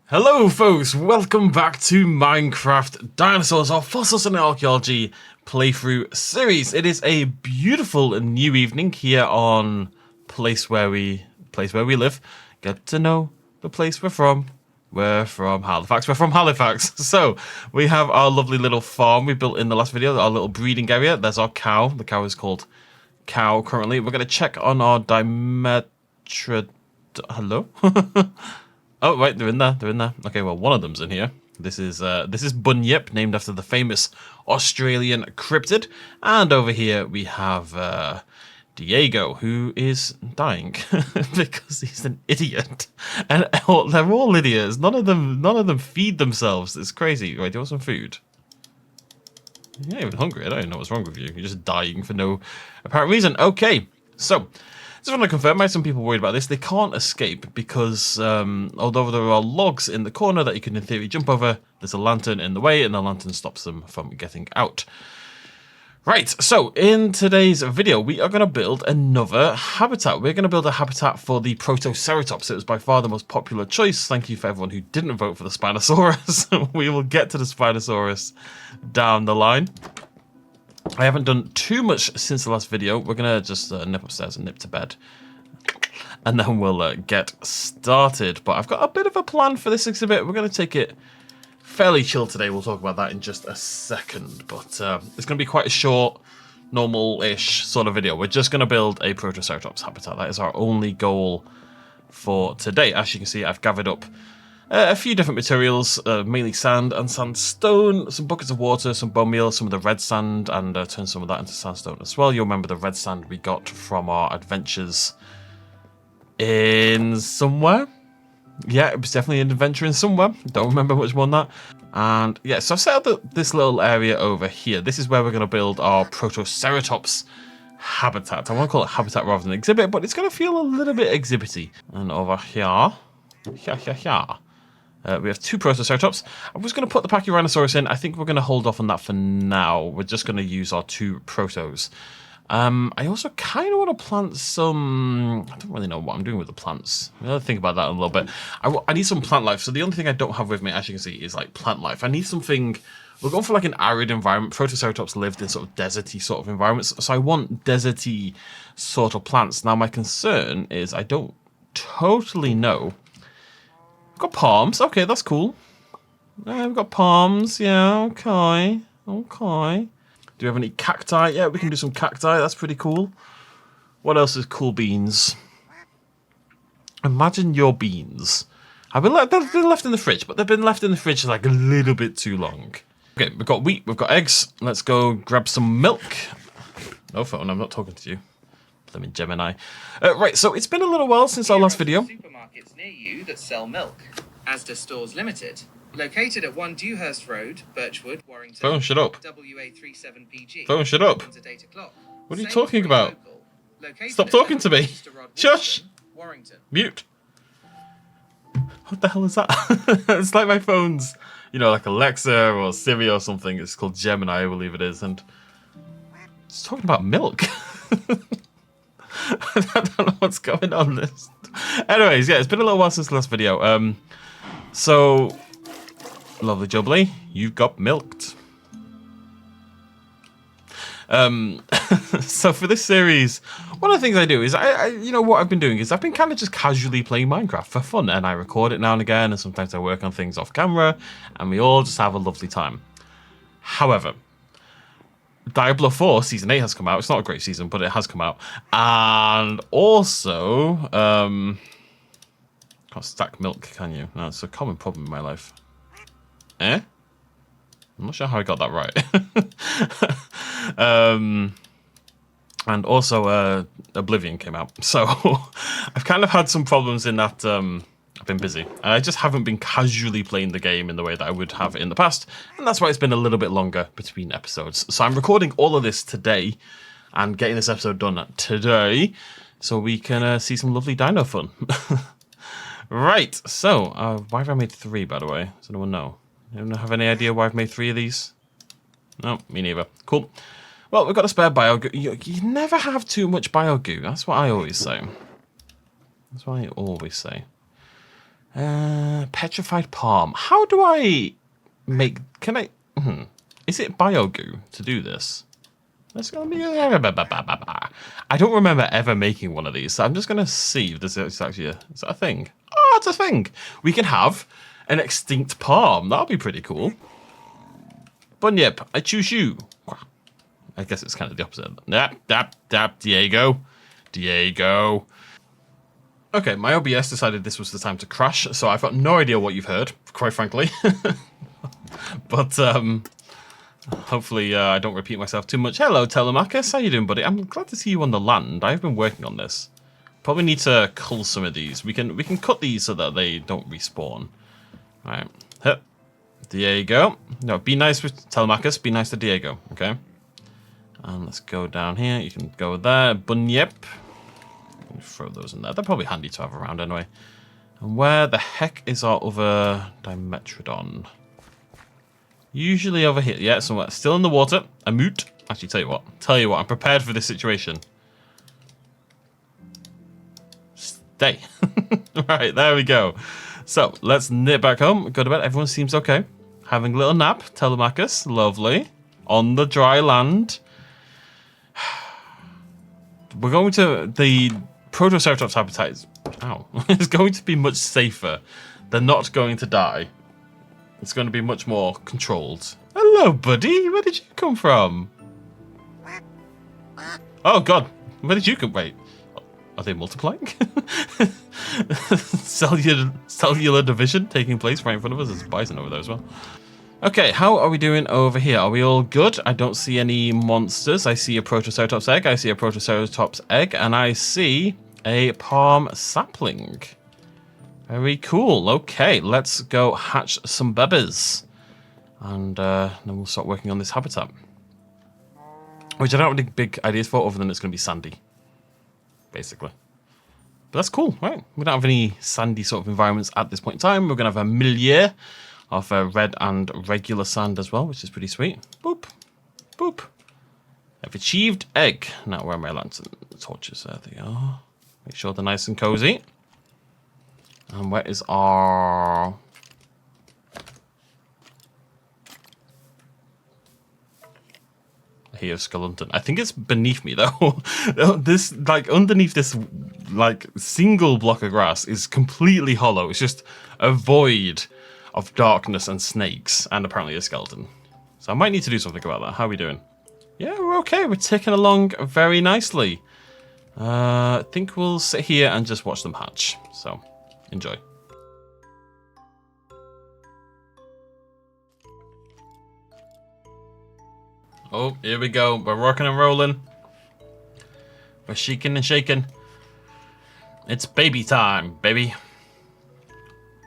Hello folks, welcome back to Minecraft Dinosaurs, our Fossils and Archaeology playthrough series. It is a beautiful new evening here on place where we live. Get to know the place we're from. We're from Halifax. So we have our lovely little farm we built in the last video, our little breeding area. There's our cow. The cow is called Cow currently. We're going to check on our Hello? Oh, right, they're in there. Okay, well, one of them's in here. This is Bunyip, named after the famous Australian cryptid. And over here we have Diego, who is dying because he's an idiot. And they're all idiots. None of them feed themselves. It's crazy. Right, do you want some food? You're not even hungry. I don't even know what's wrong with you. You're just dying for no apparent reason. Okay, so just want to confirm, I have some people worried about this. They can't escape because although there are logs in the corner that you can in theory jump over, there's a lantern in the way and the lantern stops them from getting out. Right, so in today's video, we are going to build another habitat. We're going to build a habitat for the Protoceratops. It was by far the most popular choice. Thank you for everyone who didn't vote for the Spinosaurus. We will get to the Spinosaurus down the line. I haven't done too much since the last video. We're going to just nip upstairs and nip to bed. And then we'll get started. But I've got a bit of a plan for this exhibit. We're going to take it fairly chill today. We'll talk about that in just a second. But it's going to be quite a short, normal-ish sort of video. We're just going to build a Protoceratops habitat. That is our only goal for today. As you can see, I've gathered up a few different materials, mainly sand and sandstone, some buckets of water, some bone meal, some of the red sand, and turn some of that into sandstone as well. You'll remember the red sand we got from our adventures in somewhere. Yeah, it was definitely an adventure in somewhere. Don't remember which one that. And yeah, so I've set up this little area over here. This is where we're going to build our Protoceratops habitat. I want to call it habitat rather than exhibit, but it's going to feel a little bit exhibity. And over here, we have two Protoceratops. I was going to put the Pachyrhinosaurus in. I think we're going to hold off on that for now. We're just going to use our two Protos. I also kind of want to plant some... I don't really know what I'm doing with the plants. I'll think about that in a little bit. I need some plant life. So the only thing I don't have with me, as you can see, is like plant life. I need something... We're going for like an arid environment. Protoceratops lived in sort of deserty sort of environments. So I want deserty sort of plants. Now my concern is I don't totally know. We've got palms. Okay, that's cool. We've got palms. Yeah, okay. Okay. Do we have any cacti? Yeah, we can do some cacti. That's pretty cool. What else is cool? Beans. Imagine your beans. They've been left in the fridge, but they've been left in the fridge like a little bit too long. Okay, we've got wheat. We've got eggs. Let's go grab some milk. No phone. I'm not talking to you. Let me Gemini. Right, so it's been a little while since our last video. Supermarkets near you that sell milk. Asda Stores Limited. Located at 1 Dewhurst Road, Birchwood, Warrington. Phone, shut up. WA37PG. Phone, shut up. What are you talking about? Stop talking to me. Shush. Warrington. Mute. What the hell is that? It's like my phone's, you know, like Alexa or Siri or something. It's called Gemini, I believe it is. And it's talking about milk. I don't know what's going on this. Anyways, yeah, it's been a little while since the last video. So, lovely jubbly, you got milked. So for this series, one of the things I do is, you know, what I've been doing is I've been kind of just casually playing Minecraft for fun, and I record it now and again, and sometimes I work on things off camera, and we all just have a lovely time. However, Diablo 4 Season 8 has come out. It's not a great season, but it has come out. And also, can't stack milk, can you? No, it's a common problem in my life. I'm not sure how I got that right. And also, Oblivion came out. So, I've kind of had some problems in that I've been busy. And I just haven't been casually playing the game in the way that I would have in the past. And that's why it's been a little bit longer between episodes. So I'm recording all of this today and getting this episode done today so we can see some lovely dino fun. Right, so why have I made 3, by the way? Does anyone know? Anyone have any idea why I've made 3 of these? No, me neither. Cool. Well, we've got a spare bio-goo. You never have too much bio-goo. That's what I always say. That's what I always say. Petrified palm. How do I make... Can I... Is it biogoo to do this? That's gonna be... I don't remember ever making one of these, so I'm just going to see if this is actually is that a thing? Oh, it's a thing! We can have an extinct palm. That'll be pretty cool. Bunyip, I choose you. I guess it's kind of the opposite. Diego. Okay, my OBS decided this was the time to crash, so I've got no idea what you've heard, quite frankly. But hopefully I don't repeat myself too much. Hello, Telemachus. How you doing, buddy? I'm glad to see you on the land. I've been working on this. Probably need to cull some of these. We can cut these so that they don't respawn. All right. Hup. Diego. No, be nice with Telemachus. Be nice to Diego. Okay. And let's go down here. You can go there. Bunyip. Throw those in there. They're probably handy to have around anyway. And where the heck is our other Dimetrodon? Usually over here. Yeah, somewhere. Still in the water. A moot. Actually, tell you what. I'm prepared for this situation. Stay. Right, there we go. So, let's nip back home. Go to bed. Everyone seems okay. Having a little nap. Telemachus. Lovely. On the dry land. We're going to... The Protoceratops habitat is... Ow. It's going to be much safer. They're not going to die. It's going to be much more controlled. Hello, buddy. Where did you come from? Oh, God. Where did you come... Wait. Are they multiplying? Cellular division taking place right in front of us. There's a bison over there as well. Okay, how are we doing over here? Are we all good? I don't see any monsters. I see a Protoceratops egg. I see a Protoceratops egg. And I see a palm sapling. Very cool. Okay, let's go hatch some babies. And then we'll start working on this habitat. Which I don't have any big ideas for, other than it's going to be sandy. Basically. But that's cool, right? We don't have any sandy sort of environments at this point in time. We're going to have a milieu of red and regular sand as well, which is pretty sweet. Boop. Boop. I've achieved egg. Now, where are my lantern torches? There they are. Make sure they're nice and cozy. And where is our... I hear skeleton. I think it's beneath me, though. This, like, underneath this, like, single block of grass is completely hollow. It's just a void of darkness and snakes, and apparently a skeleton. So I might need to do something about that. How are we doing? Yeah, we're okay. We're ticking along very nicely. I think we'll sit here and just watch them hatch. So, enjoy. Oh, here we go. We're rocking and rolling. We're shaking and shaking. It's baby time, baby.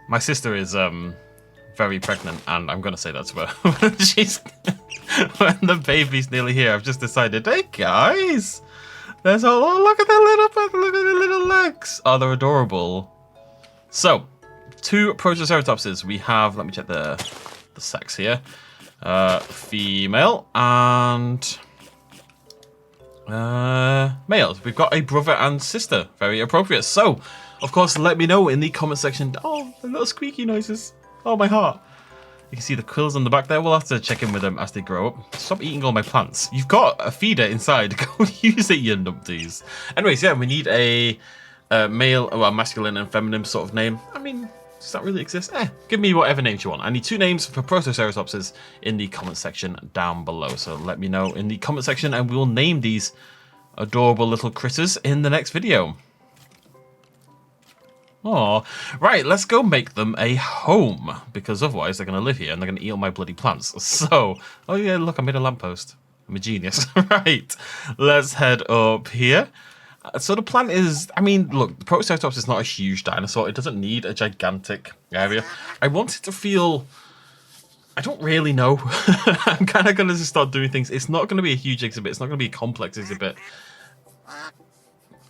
My sister is very pregnant, and I'm gonna say that to her. When the baby's nearly here, I've just decided, hey guys, there's a look at their little legs. Oh, they're adorable. So, 2 Protoceratopses. We have, let me check the sex here. Female and males. We've got a brother and sister. Very appropriate. So, of course, let me know in the comment section. Oh, the little squeaky noises. Oh, my heart. You can see the quills on the back there. We'll have to check in with them as they grow up. Stop eating all my plants. You've got a feeder inside. Go use it, you numpties. Anyways, yeah, we need a male, well, masculine and feminine sort of name. I mean, does that really exist? Give me whatever names you want. I need 2 names for Protoceratopses in the comment section down below. So let me know in the comment section and we'll name these adorable little critters in the next video. Oh, right, let's go make them a home, because otherwise they're going to live here and they're going to eat all my bloody plants. So, oh yeah, look, I made a lamppost. I'm a genius. Right, let's head up here. So the plan is, I mean, look, the Protoceratops is not a huge dinosaur. It doesn't need a gigantic area. I want it to feel... I don't really know. I'm kind of going to start doing things. It's not going to be a huge exhibit. It's not going to be a complex exhibit.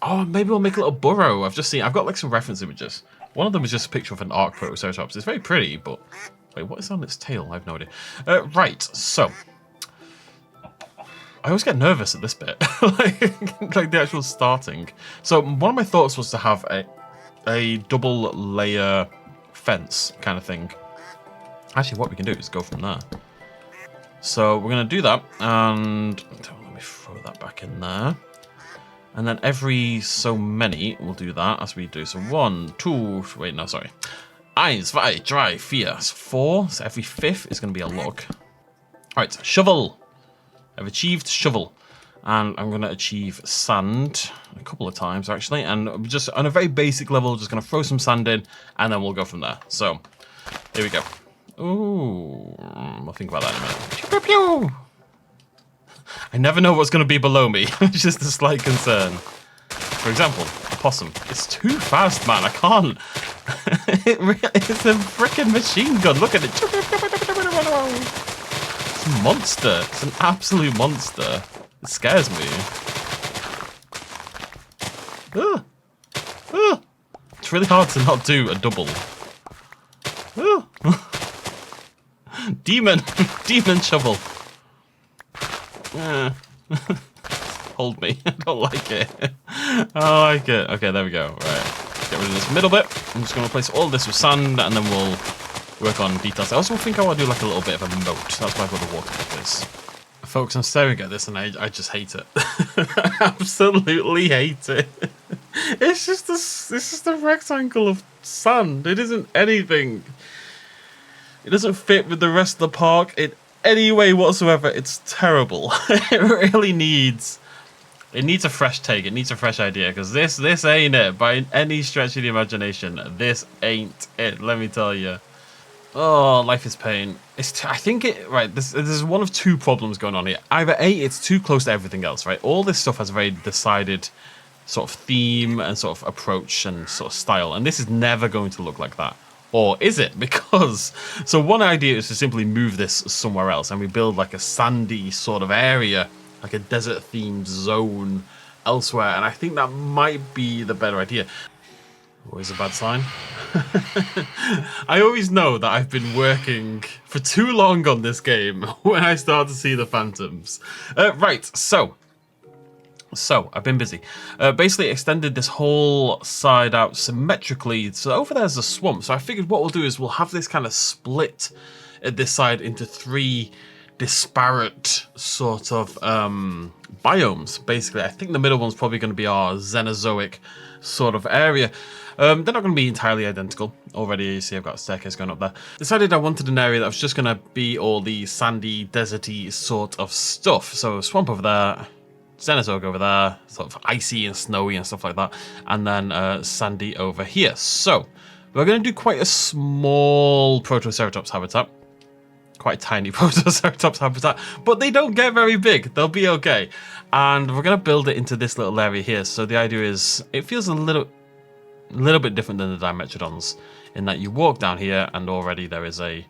Oh, maybe we'll make a little burrow. I've got like some reference images. One of them is just a picture of an arc Protoceratops. It's very pretty, but... Wait, what is on its tail? I have no idea. Right, so... I always get nervous at this bit, like the actual starting. So one of my thoughts was to have a double layer fence kind of thing. Actually, what we can do is go from there. So we're going to do that, and let me throw that back in there. And then every so many, we'll do that as we do. So 1, 2, wait, no, sorry. 1, 2, 3, 4. So 4, so every 5th is going to be a log. Alright, shovel. I've achieved shovel. And I'm going to achieve sand a couple of times, actually. And just on a very basic level, just going to throw some sand in, and then we'll go from there. So, here we go. Ooh, I'll think about that in a minute. Pew, pew, pew. I never know what's going to be below me. It's just a slight concern. For example, a possum. It's too fast, man. I can't. It's a freaking machine gun. Look at it. It's a monster. It's an absolute monster. It scares me. It's really hard to not do a double. Demon shovel. Hold me. I don't like it. I like it. Okay, there we go. Right. Get rid of this middle bit. I'm just going to replace all this with sand, and then we'll work on details. I also think I want to do like a little bit of a moat. That's why I've got the water like this. Folks, I'm staring at this and I just hate it. I absolutely hate it. It's just a rectangle of sand. It isn't anything. It doesn't fit with the rest of the park in any way whatsoever. It's terrible. It really needs a fresh take. It needs a fresh idea, because this ain't it by any stretch of the imagination. This ain't it, let me tell you. Oh, life is pain. I think there's one of two problems going on here. Either A, it's too close to everything else, right? All this stuff has a very decided sort of theme and sort of approach and sort of style, and this is never going to look like that. Or is it? Because, so one idea is to simply move this somewhere else, and we build like a sandy sort of area, like a desert themed zone elsewhere, and I think that might be the better idea. Always a bad sign. I always know that I've been working for too long on this game when I start to see the phantoms. Right, so I've been busy. Basically extended this whole side out symmetrically. So over there's a swamp. So I figured what we'll do is we'll have this kind of split at this side into 3 disparate sort of biomes, basically. I think the middle one's probably going to be our Cenozoic sort of area. They're not going to be entirely identical. Already, you see I've got a staircase going up there. Decided I wanted an area that was just going to be all the sandy, deserty sort of stuff. So swamp over there, Cenozoic over there, sort of icy and snowy and stuff like that. And then sandy over here. So we're going to do quite a small Protoceratops habitat. Quite tiny Protoceratops habitat, but they don't get very big. They'll be okay. And we're going to build it into this little area here. So the idea is it feels a little bit different than the Dimetrodons in that you walk down here and already there is a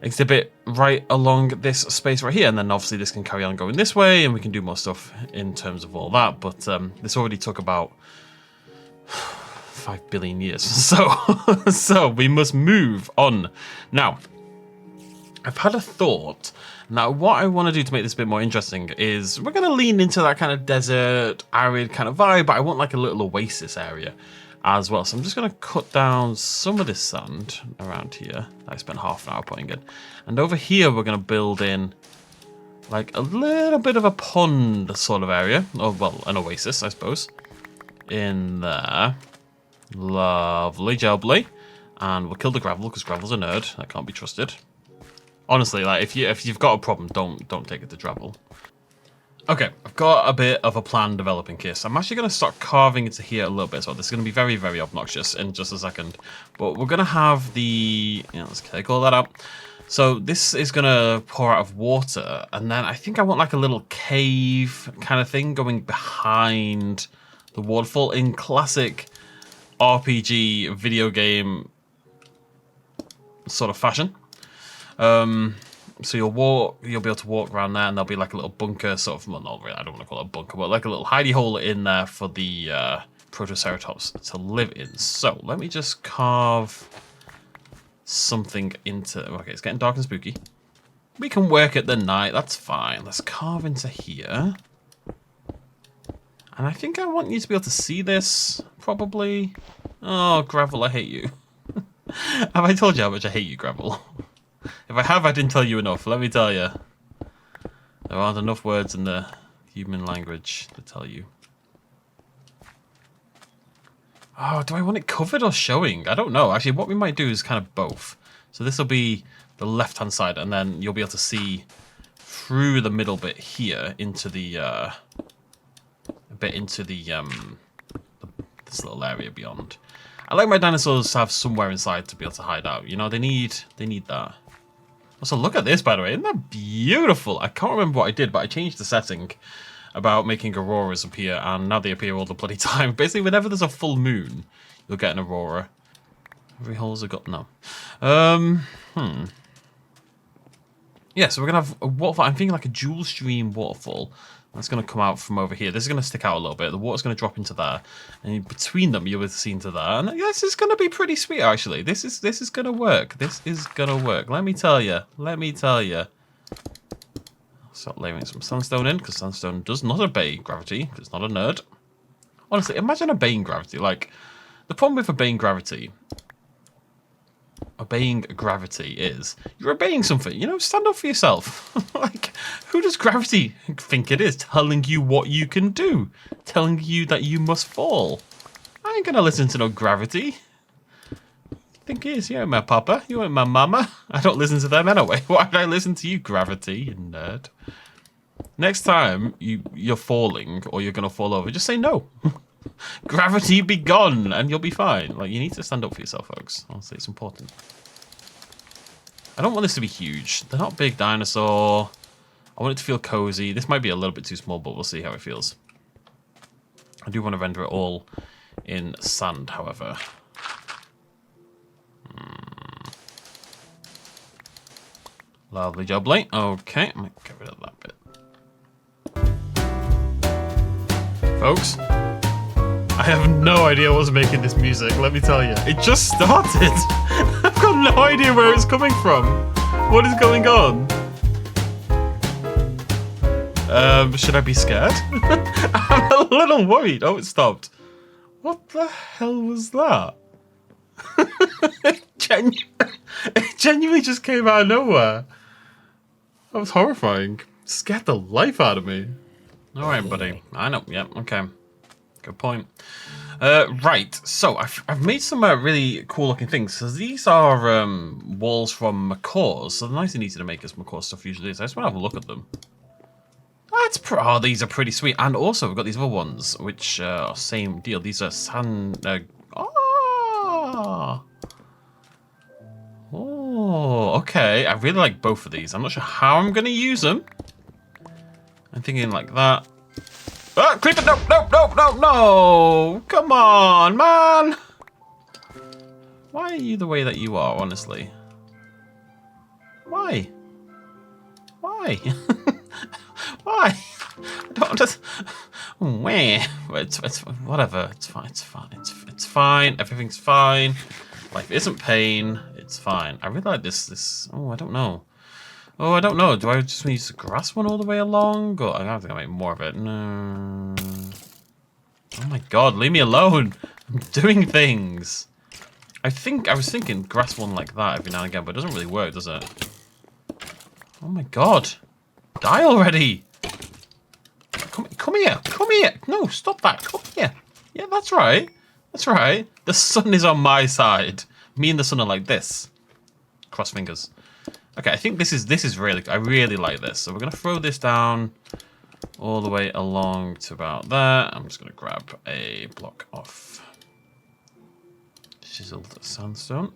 exhibit right along this space right here. And then obviously this can carry on going this way and we can do more stuff in terms of all that. But this already took about 5 billion years. So we must move on. Now, I've had a thought. Now, what I want to do to make this a bit more interesting is we're going to lean into that kind of desert, arid kind of vibe, but I want like a little oasis area as well. So I'm just going to cut down some of this sand around here that I spent half an hour putting in. And over here, we're going to build in like a little bit of a pond sort of area. Or, well, an oasis, I suppose. In there. Lovely jubbly. And we'll kill the gravel because gravel's a nerd. That can't be trusted. Honestly, like if you've got a problem, don't take it to travel. Okay, I've got a bit of a plan developing here. So I'm actually going to start carving into here a little bit. So this is going to be very, very obnoxious in just a second. But we're going to have the... let's take all that out. So this is going to pour out of water. And then I think I want like a little cave kind of thing going behind the waterfall in classic RPG video game sort of fashion. So you'll be able to walk around there and there'll be like a little bunker sort of, well, not really, I don't want to call it a bunker, but like a little hidey hole in there for the Protoceratops to live in. So let me just carve something into, okay, it's getting dark and spooky. We can work at the night, that's fine. Let's carve into here. And I think I want you to be able to see this, probably. Oh, gravel, I hate you. Have I told you how much I hate you, gravel? If I have, I didn't tell you enough. Let me tell you. There aren't enough words in the human language to tell you. Oh, do I want it covered or showing? I don't know. Actually, what we might do is kind of both. So this will be the left-hand side, and then you'll be able to see through the middle bit here into the this little area beyond. I like my dinosaurs to have somewhere inside to be able to hide out. You know, they need that. Also, look at this, by the way. Isn't that beautiful? I can't remember what I did, but I changed the setting about making auroras appear, and now they appear all the bloody time. Basically, whenever there's a full moon, you'll get an aurora. Every hole's got no. Yeah, so we're gonna have a waterfall. I'm thinking like a dual stream waterfall. That's gonna come out from over here. This is gonna stick out a little bit. The water's gonna drop into there, and between them, you'll be see into there. And this is gonna be pretty sweet, actually. This is gonna work. This is gonna work. Let me tell you. Let me tell you. Start layering some sandstone in, because sandstone does not obey gravity, because it's not a nerd. Honestly, imagine obeying gravity. Like, the problem with obeying gravity is you're obeying something. You know, stand up for yourself. Like, who does gravity think it is telling you what you can do? Telling you that you must fall? I ain't gonna listen to no gravity. Think it is? You ain't my papa. You ain't my mama. I don't listen to them anyway. Why would I listen to you, gravity, you nerd? Next time you're falling or you're gonna fall over, just say no. Gravity be gone, and you'll be fine. Like, you need to stand up for yourself, folks. Honestly, it's important. I don't want this to be huge. They're not big dinosaur. I want it to feel cozy. This might be a little bit too small, but we'll see how it feels. I do want to render it all in sand, however. Lovely jubbly. Okay, I'm gonna get rid of that bit. Folks, I have no idea what's making this music, let me tell you. It just started. I've got no idea where it's coming from. What is going on? Should I be scared? I'm a little worried. Oh, it stopped. What the hell was that? It genuinely just came out of nowhere. That was horrifying. It scared the life out of me. Alright, buddy. I know. Yep, okay. Good point. Right, so I've made some really cool looking things. So these are walls from macaws. So the nice and easy to make as macaw stuff usually is. I just want to have a look at them. Oh, these are pretty sweet. And also we've got these other ones, which are same deal. These are sand. Oh, okay. I really like both of these. I'm not sure how I'm going to use them. I'm thinking like that. Ah, creeper! No, no, no, no, no! Come on, man! Why are you the way that you are, honestly? Why? Why? Why? I don't just. Where? It's whatever. It's fine. It's fine. It's fine. Everything's fine. Life isn't pain. It's fine. I really like this. Oh, I don't know. Oh, I don't know. Do I just use the grass one all the way along? Or I have to make more of it. No. Oh my god, leave me alone. I'm doing things. I was thinking grass one like that every now and again, but it doesn't really work, does it? Oh my god. Die already. Come here. Come here. No, stop that. Come here. Yeah, that's right. That's right. The sun is on my side. Me and the sun are like this. Cross fingers. Okay, I think this is really, I really like this. So we're going to throw this down all the way along to about there. I'm just going to grab a block of chiseled sandstone.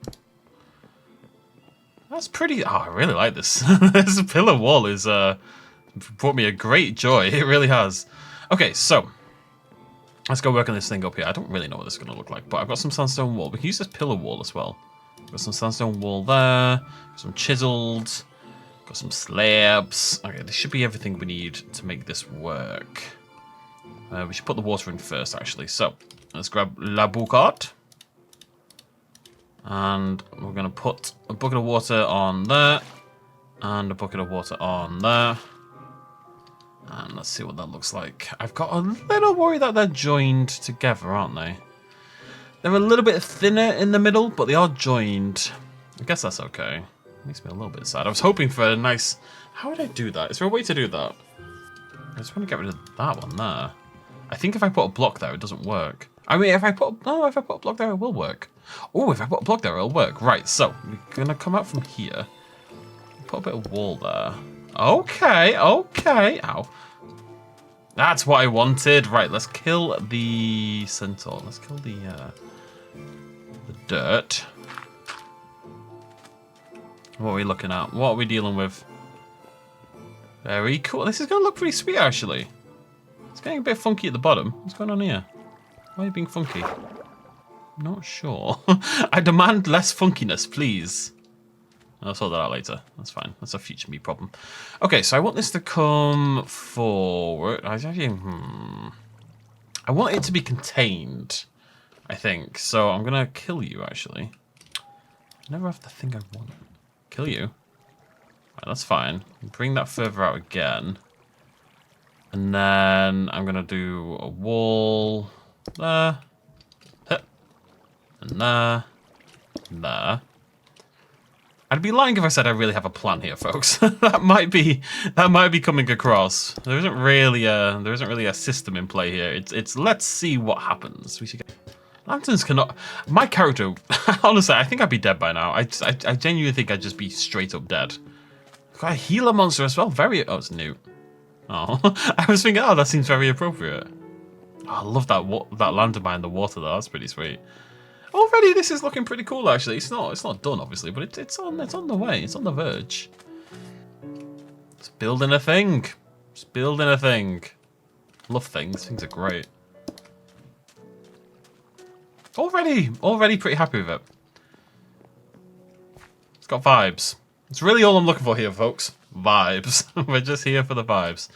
That's pretty, oh, I really like this. This pillar wall is, brought me a great joy. It really has. Okay, so let's go work on this thing up here. I don't really know what this is going to look like, but I've got some sandstone wall. We can use this pillar wall as well. Got some sandstone wall there, some chiseled, got some slabs. Okay, this should be everything we need to make this work. We should put the water in first, actually. So let's grab la boucarte. And we're going to put a bucket of water on there, and a bucket of water on there. And let's see what that looks like. I've got a little worry that they're joined together, aren't they? They're a little bit thinner in the middle, but they are joined. I guess that's okay. Makes me a little bit sad. I was hoping for a nice... How would I do that? Is there a way to do that? I just want to get rid of that one there. I think if I put a block there, it doesn't work. I mean, if I put a block there, it will work. Oh, if I put a block there, it'll work. Right, so we're going to come out from here. Put a bit of wall there. Okay, okay. Ow. That's what I wanted. Right, let's kill the centaur. Let's kill the dirt. What are we looking at? What are we dealing with? Very cool. This is going to look pretty sweet, actually. It's getting a bit funky at the bottom. What's going on here? Why are you being funky? Not sure. I demand less funkiness, please. I'll sort that out later. That's fine. That's a future me problem. Okay, so I want this to come forward. I want it to be contained, I think. So I'm going to kill you, actually. I never have the thing I want. Kill you. Right, that's fine. Bring that further out again. And then I'm going to do a wall there. And there. And there. I'd be lying if I said I really have a plan here, folks. that might be coming across. There isn't really a system in play here. It's let's see what happens. We should get lanterns cannot. My character, honestly, I think I'd be dead by now. I genuinely think I'd just be straight up dead. Got a healer monster as well. Very. Oh, it's new. Oh, I was thinking, oh, that seems very appropriate. Oh, I love that lantern behind the water though. That's pretty sweet. Already, this is looking pretty cool. Actually, it's not done, obviously, but it's on the way. It's on the verge. It's building a thing. It's building a thing. Love things. Things are great. Already pretty happy with it. It's got vibes. It's really all I'm looking for here, folks. Vibes. We're just here for the vibes.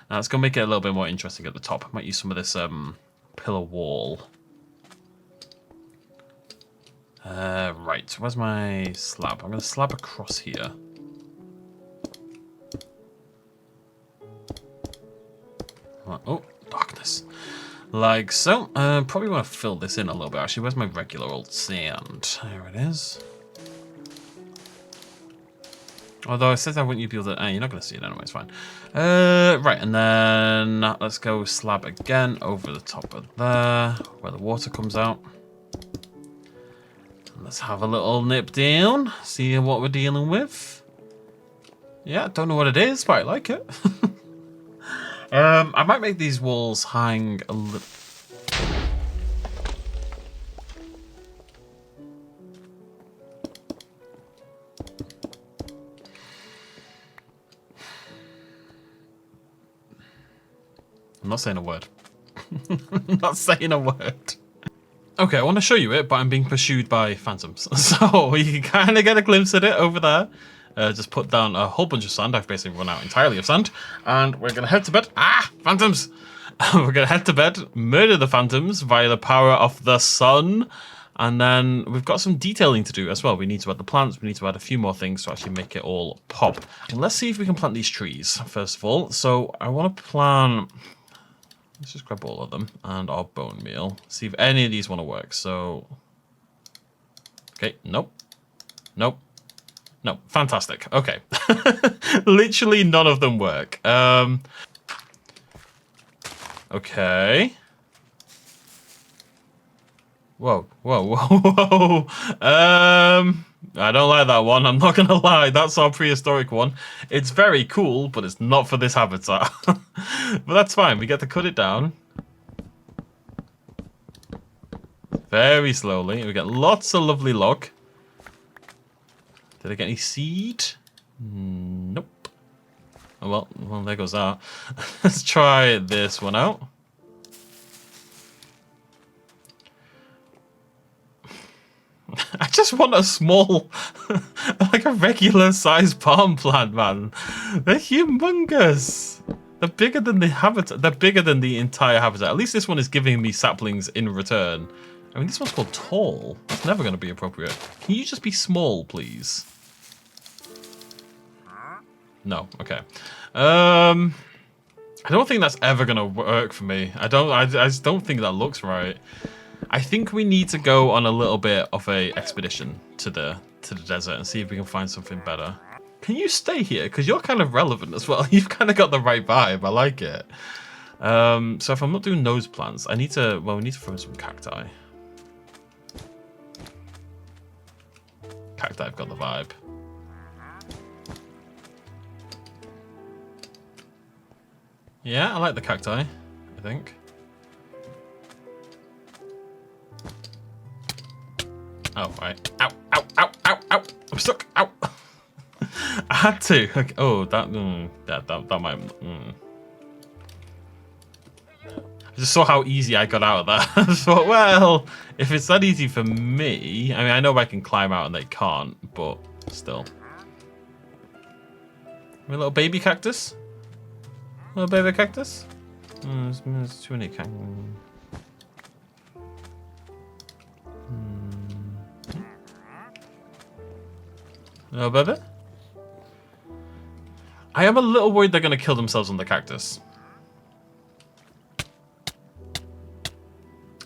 Now let's go make it a little bit more interesting at the top. I might use some of this pillar wall. Right, where's my slab? I'm going to slab across here. Oh, darkness. Like so. Probably want to fill this in a little bit. Actually, where's my regular old sand? There it is. Although it says I want you to be able to... you're not going to see it anyway, it's fine. Right, and then let's go slab again over the top of there, where the water comes out. Let's have a little nip down, see what we're dealing with. Yeah, don't know what it is, but I like it. I might make these walls hang a little... I'm not saying a word. I'm not saying a word. Okay, I want to show you it, but I'm being pursued by phantoms. So you can kind of get a glimpse at it over there. Just put down a whole bunch of sand. I've basically run out entirely of sand. And we're going to head to bed. Ah, phantoms! We're going to head to bed, murder the phantoms via the power of the sun. And then we've got some detailing to do as well. We need to add the plants. We need to add a few more things to actually make it all pop. And let's see if we can plant these trees, first of all. So I want to plant... Let's just grab all of them and our bone meal. See if any of these want to work. So, okay, nope, nope, nope. Fantastic. Okay, literally none of them work. Okay. Whoa, whoa, whoa, whoa. I don't like that one. I'm not gonna lie. That's our prehistoric one. It's very cool, but it's not for this habitat. But that's fine. We get to cut it down very slowly. We get lots of lovely log. Did I get any seed? Nope. Oh well, there goes that. Let's try this one out. I just want a small, like a regular sized palm plant, man. They're humongous. They're bigger than the habitat. They're bigger than the entire habitat. At least this one is giving me saplings in return. I mean, this one's called tall. That's never going to be appropriate. Can you just be small, please? No. Okay. I don't think that's ever going to work for me. I just don't think that looks right. I think we need to go on a little bit of a expedition to the desert and see if we can find something better. Can you stay here? Because you're kind of relevant as well. You've kind of got the right vibe. I like it. So if I'm not doing those plants, I need to, well, we need to throw some cacti. Cacti have got the vibe. Yeah, I like the cacti, I think. Oh, right. Ow, ow, ow, ow, ow. I'm stuck. Ow. I had to. Okay. Oh, that might... I just saw how easy I got out of that. I thought, well, if it's that easy for me... I mean, I know I can climb out and they can't, but still. A little baby cactus? Little baby cactus? There's too many cactus. Little baby? I am a little worried they're going to kill themselves on the cactus.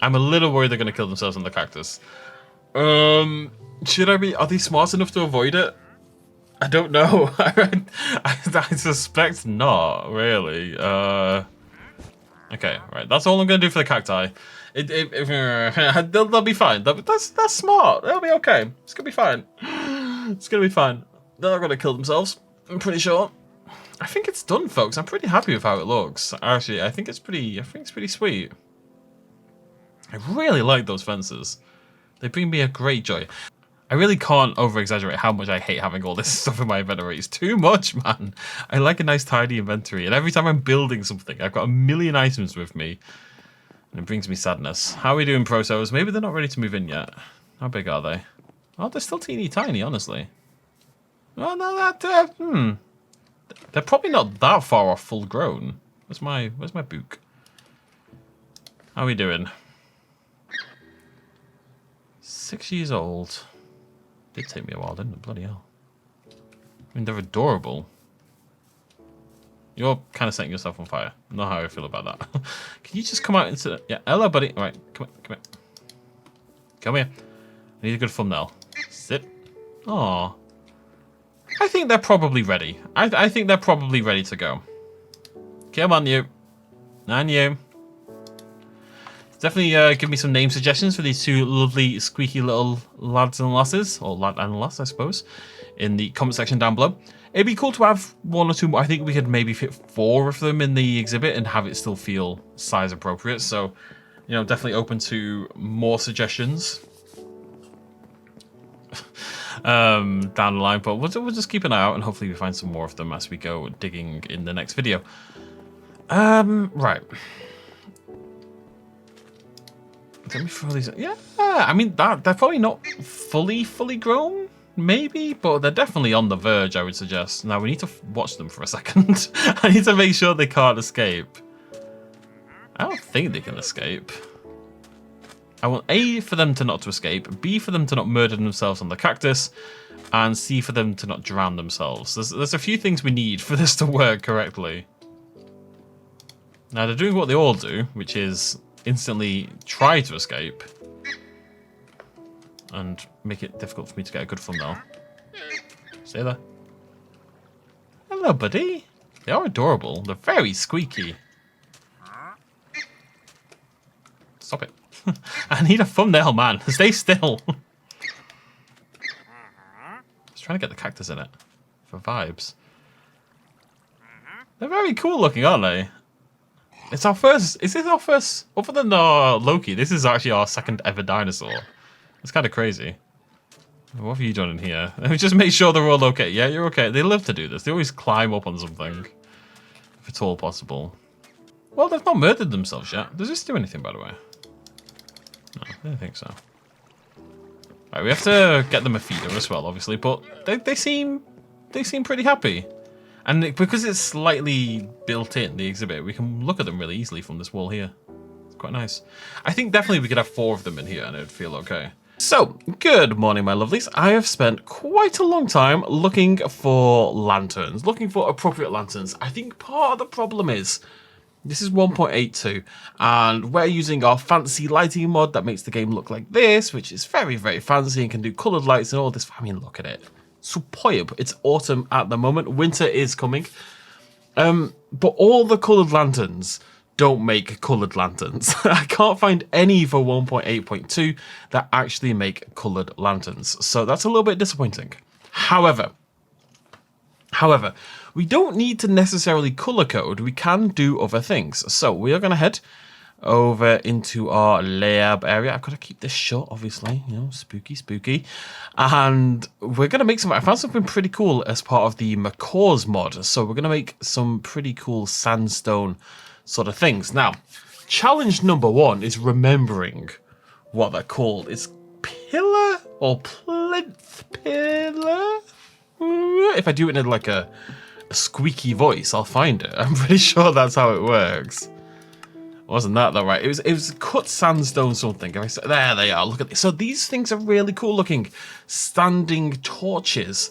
I'm a little worried they're going to kill themselves on the cactus. Should I be... Are they smart enough to avoid it? I don't know. I suspect not, really. Okay, right. That's all I'm going to do for the cacti. They'll be fine. That's smart. They'll be okay. It's going to be fine. It's going to be fine. They're not going to kill themselves. I'm pretty sure. I think it's done, folks. I'm pretty happy with how it looks. Actually, I think it's pretty sweet. I really like those fences. They bring me a great joy. I really can't over-exaggerate how much I hate having all this stuff in my inventory. It's too much, man. I like a nice, tidy inventory. And every time I'm building something, I've got a million items with me. And it brings me sadness. How are we doing, Protos? Maybe they're not ready to move in yet. How big are they? Oh, they're still teeny tiny, honestly. Oh, no, they're probably not that far off full grown. Where's my book? How are we doing? 6 years old. Did take me a while, didn't it? Bloody hell. I mean, they're adorable. You're kind of setting yourself on fire. Not how I feel about that. Can you just come out into... Yeah, hello, buddy. All right, come here. Come here. I need a good thumbnail. Sit. Aww. I think they're probably ready. I think they're probably ready to go. Come on, you. And you. Definitely give me some name suggestions for these two lovely, squeaky little lads and lasses, or lad and lass, I suppose, in the comment section down below. It'd be cool to have one or two more. I think we could maybe fit 4 of them in the exhibit and have it still feel size appropriate. So, you know, definitely open to more suggestions down the line. But we'll just keep an eye out and hopefully we find some more of them as we go digging in the next video. Right. Let me throw these. Yeah, I mean they're probably not fully grown, maybe, but they're definitely on the verge. I would suggest. Now we need to watch them for a second. I need to make sure they can't escape. I don't think they can escape. I want A, for them to not to escape, B, for them to not murder themselves on the cactus, and C, for them to not drown themselves. There's a few things we need for this to work correctly. Now they're doing what they all do, which is instantly try to escape and make it difficult for me to get a good thumbnail. Stay there. Hello, buddy. They are adorable. They're very squeaky. Stop it. I need a thumbnail, man. Stay still. Just trying to get the cactus in it for vibes. They're very cool looking, aren't they? It's our first... Is this our first... Other than Loki, this is actually our second ever dinosaur. It's kind of crazy. What have you done in here? Just make sure they're all okay. Yeah, you're okay. They love to do this. They always climb up on something. If at all possible. Well, they've not murdered themselves yet. Does this do anything, by the way? No, I don't think so. Right, we have to get them a feeder as well, obviously. But they seem pretty happy. And because it's slightly built in, the exhibit, we can look at them really easily from this wall here. It's quite nice. I think definitely we could have 4 of them in here and it would feel okay. So, good morning, my lovelies. I have spent quite a long time looking for lanterns, looking for appropriate lanterns. I think part of the problem is This is 1.82, and we're using our fancy lighting mod that makes the game look like this, which is very, very fancy and can do colored lights and all this. I mean, look at it. Superb. It's autumn at the moment. Winter is coming. But all the colored lanterns don't make colored lanterns. I can't find any for 1.8.2 that actually make colored lanterns. So that's a little bit disappointing. However, we don't need to necessarily color code. We can do other things. So we are going to head over into our lab area. I've got to keep this shut, obviously. You know, spooky, spooky. And we're going to make some... I found something pretty cool as part of the Macaws mod. So we're going to make some pretty cool sandstone sort of things. Now, challenge number 1 is remembering what they're called. It's pillar or plinth pillar? If I do it in like a squeaky voice, I'll find it. I'm pretty sure that's how it works. Wasn't that though, right? It was cut sandstone something. There they are. Look at this. So these things are really cool looking. Standing torches,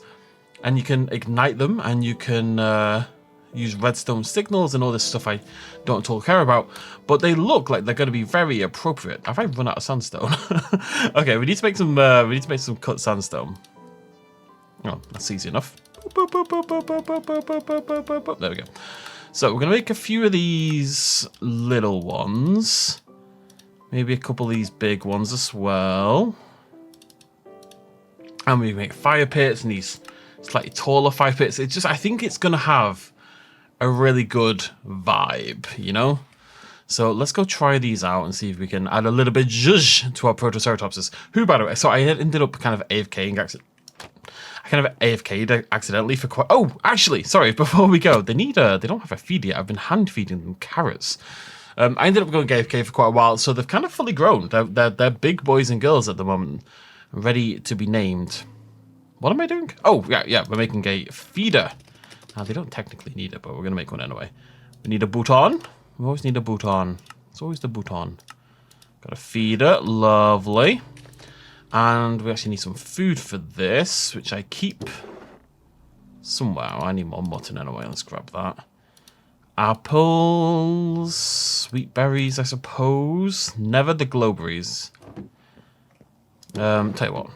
and you can ignite them, and you can use redstone signals and all this stuff I don't at all care about. But they look like they're going to be very appropriate. Have I run out of sandstone? Okay, we need to make some. We need to make some cut sandstone. Oh, that's easy enough. There we go. So we're going to make a few of these little ones. Maybe a couple of these big ones as well. And we make fire pits and these slightly taller fire pits. It's just, I think it's going to have a really good vibe, you know? So let's go try these out and see if we can add a little bit zhuzh to our Protoceratopses. Who, by the way, so I ended up kind of AFKing accidentally. I kind of AFK'd accidentally for quite... Oh, actually, sorry, before we go, they don't have a feed yet. I've been hand feeding them carrots. I ended up going AFK for quite a while, so they've kind of fully grown. They're big boys and girls at the moment, ready to be named. What am I doing? Oh, yeah, we're making a feeder. Now, they don't technically need it, but we're going to make one anyway. We need a bouton. We always need a bouton. It's always the bouton. Got a feeder, lovely. And we actually need some food for this, which I keep somewhere. I need more mutton anyway. Let's grab that. Apples, sweet berries, I suppose. Never the glowberries. Tell you what,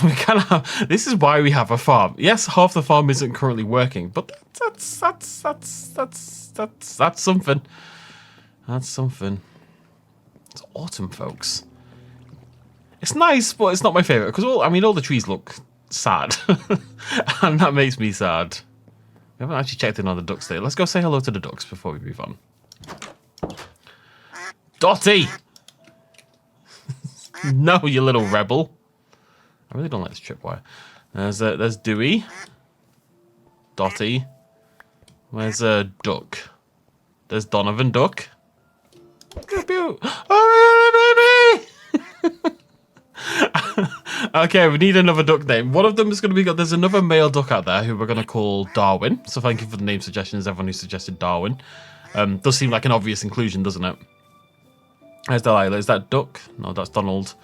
we can have. This is why we have a farm. Yes, half the farm isn't currently working, but that's something. That's something. It's autumn, folks. It's nice, but it's not my favorite because all the trees look sad, and that makes me sad. We haven't actually checked in on the ducks today. Let's go say hello to the ducks before we move on. Dotty! No, you little rebel. I really don't like this tripwire. There's Dewey. Dotty. Where's Duck? There's Donovan Duck. Oh, baby! Okay, we need another duck name. One of them is going to be... There's another male duck out there who we're going to call Darwin. So thank you for the name suggestions, everyone who suggested Darwin. Does seem like an obvious inclusion, doesn't it? There's Delilah. Is that Duck? No, that's Donald.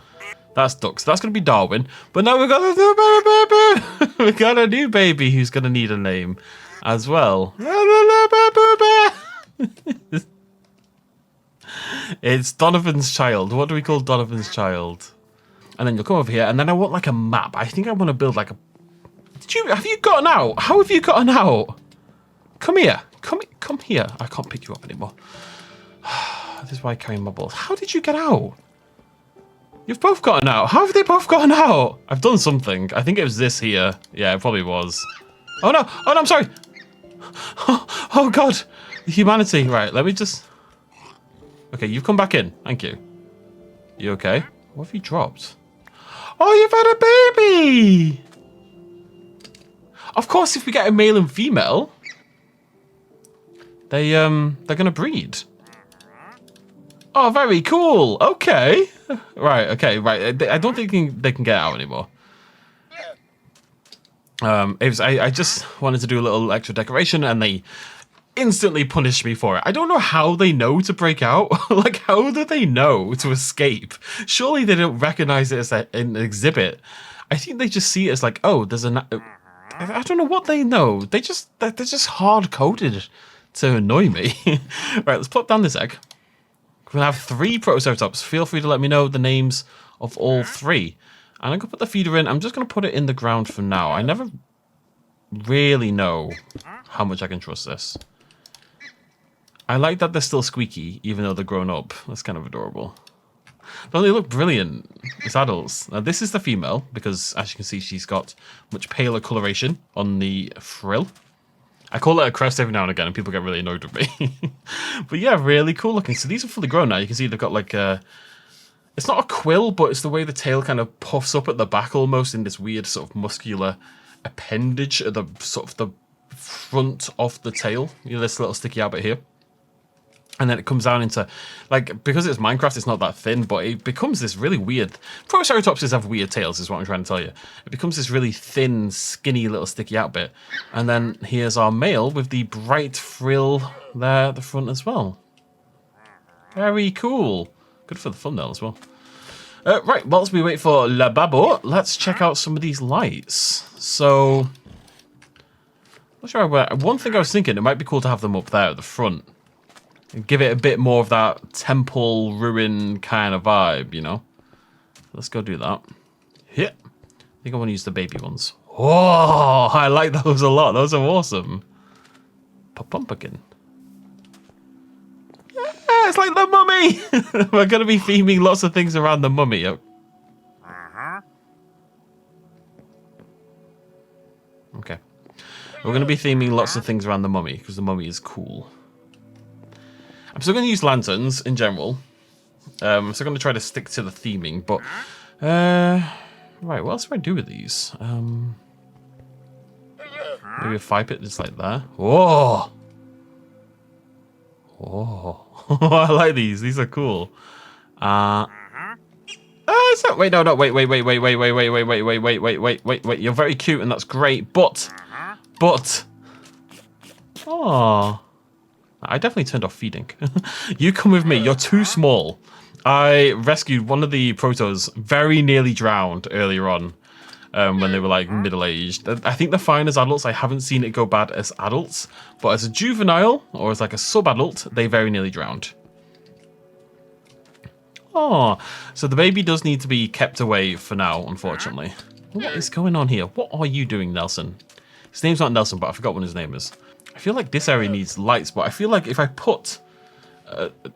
That's Duck. So that's going to be Darwin. But now we've got a new baby. We've got a new baby who's going to need a name as well. It's Donovan's child. What do we call Donovan's child? And then you'll come over here, and then I want like a map. I think I want to build like a... Have you gotten out? How have you gotten out? Come here. Come here. I can't pick you up anymore. This is why I carry my balls. How did you get out? You've both gotten out. How have they both gotten out? I've done something. I think it was this here. Yeah, it probably was. Oh no, I'm sorry. Oh God, humanity. Right, let me just... Okay, you've come back in. Thank you. You okay? What have you dropped? Oh, you've had a baby! Of course, if we get a male and female, they're gonna breed. Oh, very cool. Okay. Right. I don't think they can get out anymore. I just wanted to do a little extra decoration, and they instantly punished me for it. I don't know how they know to break out. Like, how do they know to escape? Surely they don't recognize it as an exhibit. I think they just see it as like, oh, there's I don't know what they know. They're just hard-coded. to annoy me. Right, let's plop down this egg. We're going to have 3 Protoceratops. Feel free to let me know the names of all 3. And I'm going to put the feeder in. I'm just going to put it in the ground for now. I never really know how much I can trust this. I like that they're still squeaky, even though they're grown up. That's kind of adorable. Don't they look brilliant? It's adults. Now, this is the female, because as you can see, she's got much paler coloration on the frill. I call it a crest every now and again, and people get really annoyed with me. But yeah, really cool looking. So these are fully grown now. You can see they've got like a... It's not a quill, but it's the way the tail kind of puffs up at the back almost in this weird sort of muscular appendage at the sort of the front of the tail. You know, this little sticky out bit here. And then it comes down into, like, because it's Minecraft, it's not that thin, but it becomes this really weird... Protoceratopses have weird tails, is what I'm trying to tell you. It becomes this really thin, skinny little sticky out bit. And then here's our male with the bright frill there at the front as well. Very cool. Good for the thumbnail as well. Right, whilst we wait for La Babo, let's check out some of these lights. So, not sure where... One thing I was thinking, it might be cool to have them up there at the front. Give it a bit more of that temple ruin kind of vibe, you know? Let's go do that. Yeah. I think I want to use the baby ones. Oh, I like those a lot. Those are awesome. Pumpkin. Yeah, it's like the mummy. We're going to be theming lots of things around the mummy. Okay. We're going to be theming lots of things around the mummy because the mummy is cool. I'm still going to use lanterns in general. I'm still going to try to stick to the theming, but... right, what else do I do with these? Maybe a fire pit just like that. Whoa! Whoa. I like these. These are cool. Wait, no, wait. You're very cute and that's great, but... Oh... I definitely turned off feeding. You come with me. You're too small. I rescued one of the protos, very nearly drowned earlier on when they were like middle-aged. I think they're fine as adults. I haven't seen it go bad as adults. But as a juvenile or as like a sub-adult, they very nearly drowned. Oh, so the baby does need to be kept away for now, unfortunately. What is going on here? What are you doing, Nelson? His name's not Nelson, but I forgot what his name is. I feel like this area needs lights, but I feel like if I put,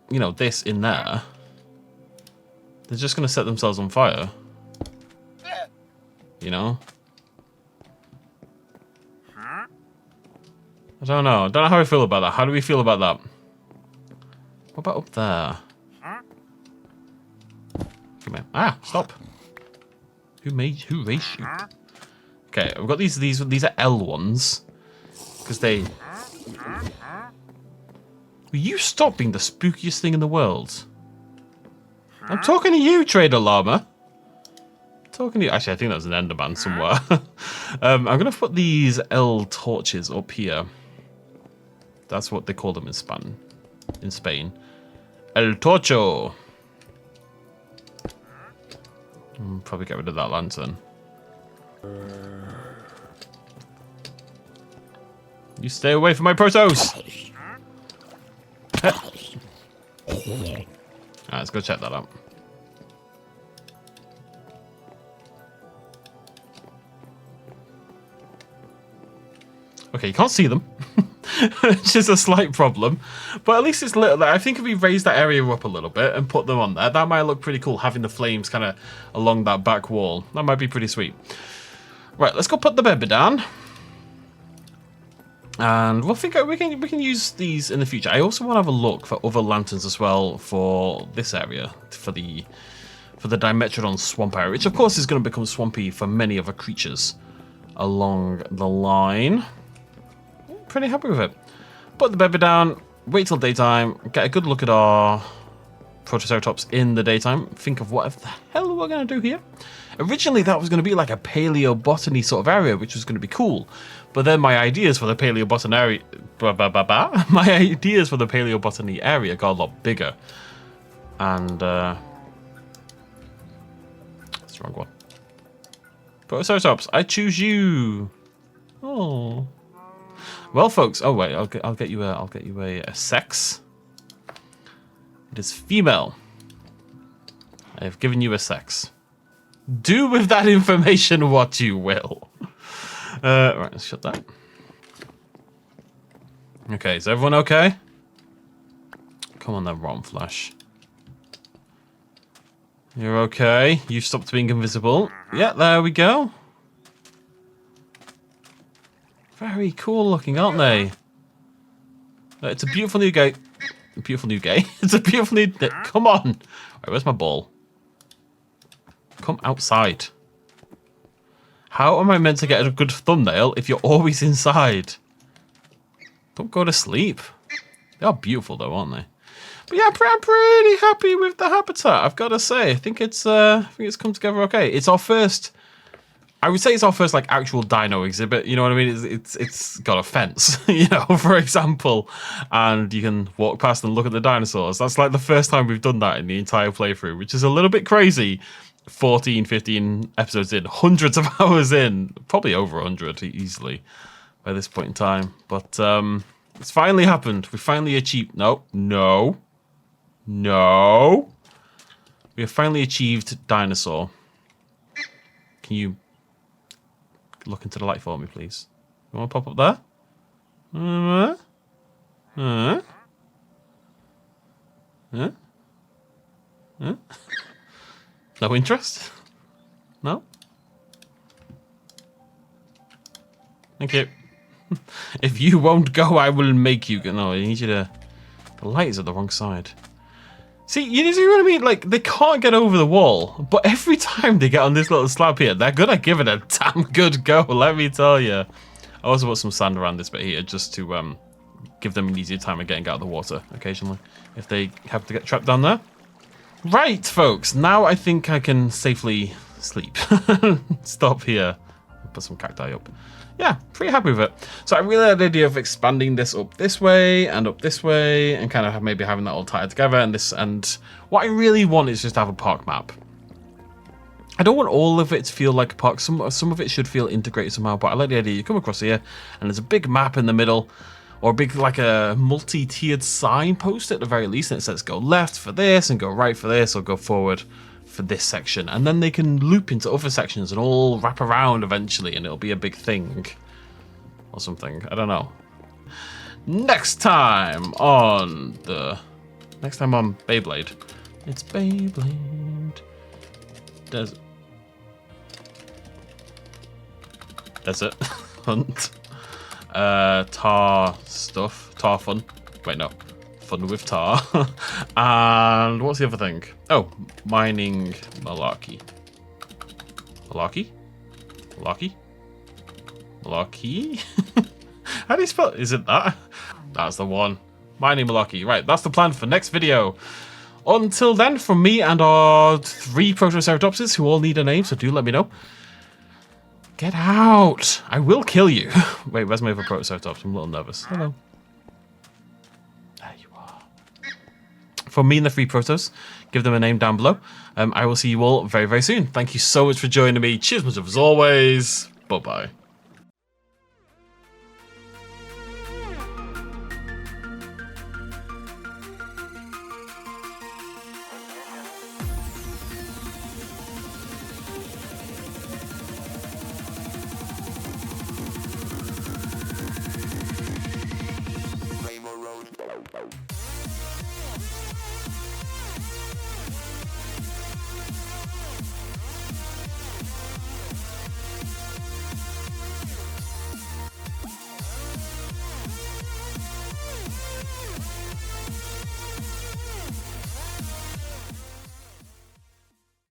you know, this in there, they're just going to set themselves on fire. You know? I don't know. I don't know how I feel about that. How do we feel about that? What about up there? Come here. Ah, stop. Who raised you? Okay, I've got these are L ones. Because they... Will you stop being the spookiest thing in the world? I'm talking to you, Trader Llama. Talking to you. Actually, I think that was an Enderman somewhere. I'm going to put these L torches up here. That's what they call them in Spain. El Torcho. Probably get rid of that lantern. You stay away from my protos! Alright, let's go check that out. Okay, you can't see them. Which is a slight problem. But at least it's lit. I think if we raise that area up a little bit and put them on there, that might look pretty cool, having the flames kind of along that back wall. That might be pretty sweet. Right, let's go put the baby down. And we'll think we can use these in the future. I also want to have a look for other lanterns as well for this area, for the Dimetrodon swamp area, which of course is going to become swampy for many other creatures along the line. Pretty happy with it. Put the baby down, wait till daytime, get a good look at our Protoceratops in the daytime, think of what the hell we're going to do here. Originally that was going to be like a paleobotany sort of area, which was going to be cool. But then my ideas for the paleobotany area got a lot bigger. And that's the wrong one. Protoceratops, I choose you. Oh. Well, folks. Oh wait, I'll get you a sex. It is female. I have given you a sex. Do with that information what you will. Right, let's shut that. Okay, is everyone okay? Come on then, Rotten Flash. You're okay. You've stopped being invisible. Yeah, there we go. Very cool looking, aren't they? It's a beautiful new gate. A beautiful new gate. It's a beautiful new... Come on. Right, where's my ball? Come outside. How am I meant to get a good thumbnail if you're always inside? Don't go to sleep. They are beautiful though, aren't they? But yeah, I'm pretty happy with the habitat, I've got to say. I think it's come together okay. It's our first... I would say it's our first like actual dino exhibit. You know what I mean? It's got a fence, you know, for example, and you can walk past and look at the dinosaurs. That's like the first time we've done that in the entire playthrough, which is a little bit crazy. 14, 15 episodes in, hundreds of hours in, probably over 100 easily by this point in time. But it's finally happened. We finally achieved. No. We have finally achieved Dinosaur. Can you look into the light for me, please? You want to pop up there? No interest? No? Thank you. If you won't go, I will make you go. No, I need you to... The light is at the wrong side. See, you see what I mean? Like, they can't get over the wall, but every time they get on this little slab here, they're gonna give it a damn good go, let me tell you. I also put some sand around this bit here just to give them an easier time of getting out of the water occasionally, if they have to get trapped down there. Right, folks, now I think I can safely sleep. Stop here. Put some cacti up. Yeah, pretty happy with it. So I really like the idea of expanding this up this way and up this way and kind of maybe having that all tied together. And what I really want is just to have a park map. I don't want all of it to feel like a park. Some of it should feel integrated somehow, but I like the idea you come across here and there's a big map in the middle, or a big, like a multi-tiered signpost at the very least, and it says go left for this and go right for this, or go forward for this section, and then they can loop into other sections and all wrap around eventually, and it'll be a big thing or something. I don't know. Next time on Beyblade. It's Beyblade Desert Hunt. Tar stuff. Tar fun. Wait, no. Fun with tar. And what's the other thing? Oh, mining malarkey. Malarkey? How do you spell it? Is it that? That's the one. Mining malarkey. Right, that's the plan for next video. Until then, from me and our 3 Protoceratopses, who all need a name, so do let me know. Get out! I will kill you. Wait, where's my other Protoceratops? I'm a little nervous. Hello. There you are. From me and the 3 Protos, give them a name down below. I will see you all very, very soon. Thank you so much for joining me. Cheers much as always. Bye-bye.